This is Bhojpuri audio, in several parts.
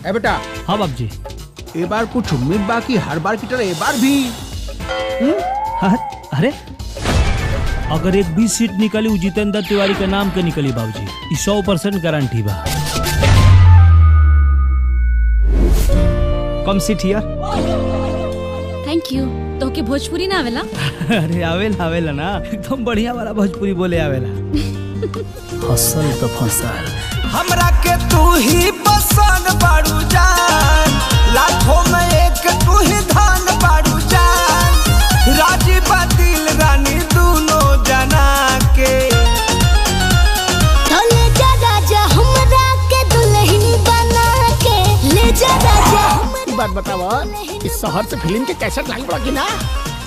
है बेटा। हाँ बाप जी। ए बार कुछ उम्मीद बाकी हर बार की तरह ए बार भी। हाँ, अरे अगर एक भी सीट निकली वो जितेंद्र तिवारी के नाम के निकली बाबूजी, 100% गारंटी बा। कम सीट हियर। Thank you. तो के भोजपुरी ना आवेला? अरे आवेला ना, एकदम बढ़िया वाला भोजपुरी बोले आवेला। हसल तो फंसल। हमरा के तू ही पसंद बाड़ू जान, लाखों में एक तू ही धान बाड़ू जान, राजी बातिल रानी दोनों जना के। तो ले जा राजा हमरा के दुल्हन बना के, ले जा राजा। बात बतावा, इस शहर से फिल्म के कैसेट लाई पड़ा कि ना?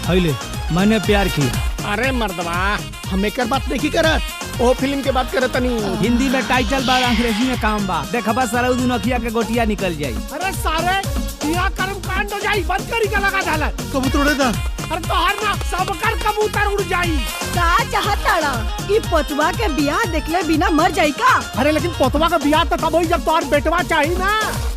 हईले, मैंने प्यार किया। अरे मर्दवा, हम एक बात नहीं करत, ओ फिल्म के बात करत नहीं। हिंदी में टाइटल बा, अंग्रेजी में काम बा। देखबा सारा दिन अखिया के गोटिया निकल जाई। अरे सारे यहाँ कर्म कांड हो जाई, बंद करी का लगा डाला। कबूतर उड़े दा। अरे तो हर ना सबकर कबूतर उड़ जाई। का चाहताड़ा कि पोतवा के बियाह देखले बिना मर जाई का? अरे लेकिन पोतवा का बियाह तो तब होई जब तोहर बेटवा चाहिए ना।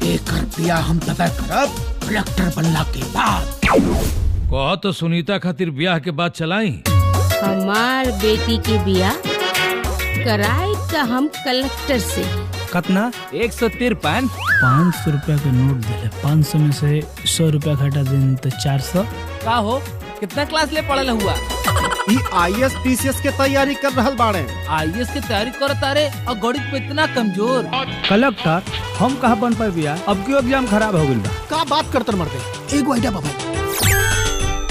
एकर बियाह हम तय करब कलेक्टर बनला के बाद। कहो तो सुनीता खातिर ब्याह के बाद चलाई। हमार बेटी के बियाह कराई का हम कलेक्टर से। कितना? 153। 500 रुपया के नोट दिले, 500 में से 100 रुपया घटा दें तो 400। का हो, कितना क्लास ले पढ़ल हुआ? IAS PCS के तैयारी कर रहल बाड़े। IAS की तैयारी करत तारे और गणित में इतना कमजोर। कलेक्टर हम कहाँ बन पाए बिया? अब क्यों एग्जाम खराब हो गई बा? का बात करतर मरते? एक आइडिया बाबा।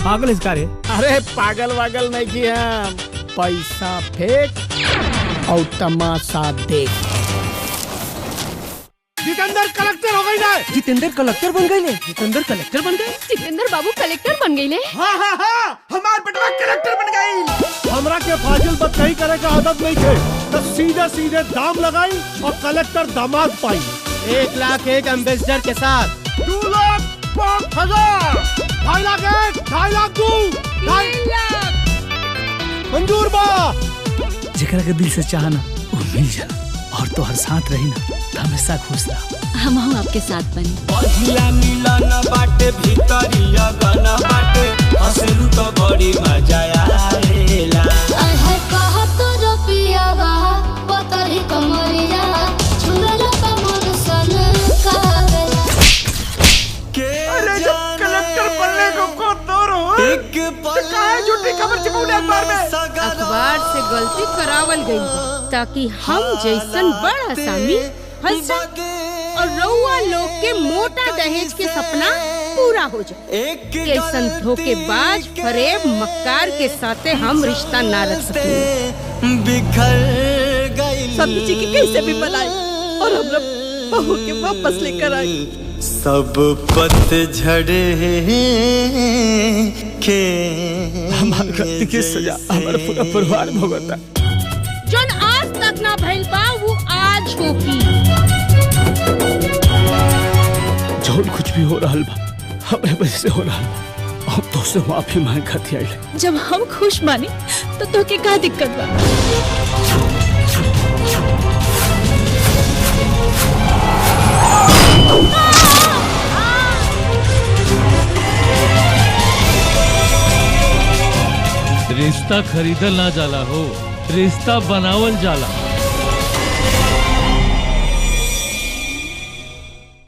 पागल इसका रे? अरे पागल वागल नहीं की हम, पैसा फेंक और तमाशा देख। जितेंद्र कलेक्टर हो गई ना? जितेंद्र कलेक्टर बन गए? जितेंद्र कलेक्टर बन गए? जितेंद्र बाबू कलेक्टर बन गए? हाँ हाँ हाँ, हमार बेटवा कलेक्टर बन गई। हमरा के फाजिल बात नहीं करे का आदत नहीं थे, तो सीधे सीधे दाम लगाई और कलेक्टर दामाद पाई। 1 लाख एक एम्बेसडर के साथ। 2,05,000। 2.5 लाख 1, 2.5 लाख 2, 2.5 लाख मंजूर बा। जेकरा के दिल से चाहना वो मिल जाला, और तो हर साथ रही ना तो हमेशा खुश रहा। हम आपके साथ बनी। पहिला मिलन बाटे भीतरिया गाना बाटे, हंसलू तो बड़ी मजा आएला। है कहा तो रुपया बा, पतरी कमरिया, झुलल कमर सन कागला। के कलेक्टर बनने को कौन दूर हो? एक पल झूठी खबर चिपौले अखबार में। अखबार से गलती करावल गई ताकि हम जैसन बड़ आसामी फंस और रउआ लोग के मोटा दहेज के सपना पूरा हो जाए। कैसन धोखेबाज फरेब मक्कार के साथे हम रिश्ता ना रख सके। बिखर गई सब्जी जी की कैसे भी बनाई और हम लोग बहू के वापस लेकर आई। सब पतझड़े के हमार गलती के सजा हमारा पूरा परिवार भुगता। जौन आज तक ना भइल बा वो आज होगी। जौन कुछ भी हो रहा बा हमरे वजह से हो रहा बा। हम तो से माफी मांग खाती आई। जब हम खुश मानी तो के का दिक्कत बा? रिश्ता खरीदल ना जाला हो, रिश्ता बनावल जाला।